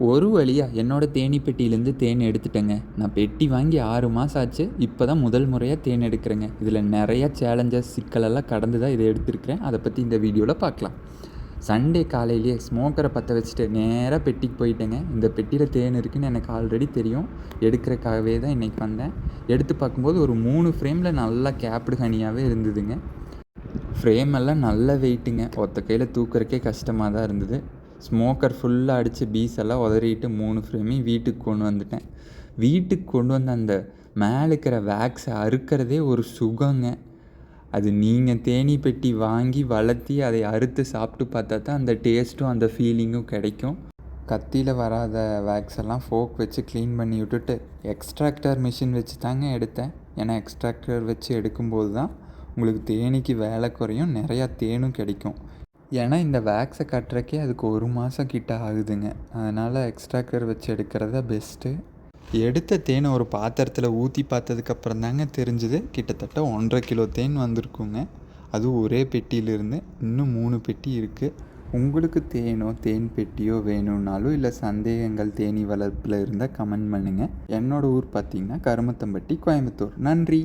ஒரு வழியாக என்னோடய தேனீ பெட்டியிலேருந்து தேன் எடுத்துட்டேங்க. நான் பெட்டி வாங்கி 6 மாதம் ஆச்சு. இப்போ தான் முதல் முறையாக தேன் எடுக்கிறேங்க. இதில் நிறையா சேலஞ்சஸ் சிக்கலெல்லாம் கடந்து தான் இதை எடுத்துருக்கிறேன். அதை பற்றி இந்த வீடியோவில் பார்க்கலாம். சண்டே காலையிலேயே ஸ்மோக்கரை பற்ற வச்சுட்டு நேராக பெட்டிக்கு போயிட்டேங்க. இந்த பெட்டியில் தேன் இருக்குதுன்னு எனக்கு ஆல்ரெடி தெரியும். எடுக்கிறக்காகவே தான் இன்றைக்கி வந்தேன். எடுத்து பார்க்கும்போது ஒரு 3 ஃப்ரேமில் நல்லா கேப்டு ஹனியாகவே இருந்ததுங்க. ஃப்ரேமெல்லாம் நல்ல வெயிட்டுங்க. ஒத்த கையில் தூக்குறக்கே கஷ்டமாக தான் இருந்தது. ஸ்மோக்கர் ஃபுல்லாக அடித்து பீஸ் எல்லாம் உதறிட்டு 3 ஃப்ரேமையும் வீட்டுக்கு கொண்டு வந்துட்டேன். வீட்டுக்கு கொண்டு வந்த அந்த மேலே இருக்கிற வேக்ஸை அறுக்கிறதே ஒரு சுகங்க. அது நீங்கள் தேனீ பெட்டி வாங்கி வளர்த்தி அதை அறுத்து சாப்பிட்டு பார்த்தா தான் அந்த டேஸ்ட்டும் அந்த ஃபீலிங்கும் கிடைக்கும். கத்தியில் வராத வேக்ஸ் எல்லாம் ஃபோக் வச்சு க்ளீன் பண்ணி விட்டுட்டு எக்ஸ்ட்ராக்டர் மிஷின் வச்சு தாங்க எடுத்தேன். ஏன்னா எக்ஸ்ட்ராக்டர் வச்சு எடுக்கும்போது தான் உங்களுக்கு தேனீக்கு வேலை குறையும், நிறையா தேனும் கிடைக்கும். ஏன்னா இந்த வேக்ஸை கட்டுறக்கே அதுக்கு 1 மாதம் கிட்ட ஆகுதுங்க. அதனால் எக்ஸ்ட்ராக்டர் வச்சு எடுக்கிறது பெஸ்ட்டு. எடுத்த தேனை ஒரு பாத்திரத்தில் ஊற்றி பார்த்ததுக்கப்புறம் தாங்க தெரிஞ்சுது கிட்டத்தட்ட 1.5 கிலோ தேன் வந்திருக்குங்க. அதுவும் ஒரே பெட்டியிலிருந்து. இன்னும் 3 பெட்டி இருக்குது. உங்களுக்கு தேனோ தேன் பெட்டியோ வேணும்னாலும் இல்லை சந்தேகங்கள் தேனீ வளர்ப்பில் இருந்தால் கமெண்ட் பண்ணுங்கள். என்னோடய ஊர் பார்த்திங்கன்னா கருமத்தம்பட்டி, கோயம்புத்தூர். நன்றி.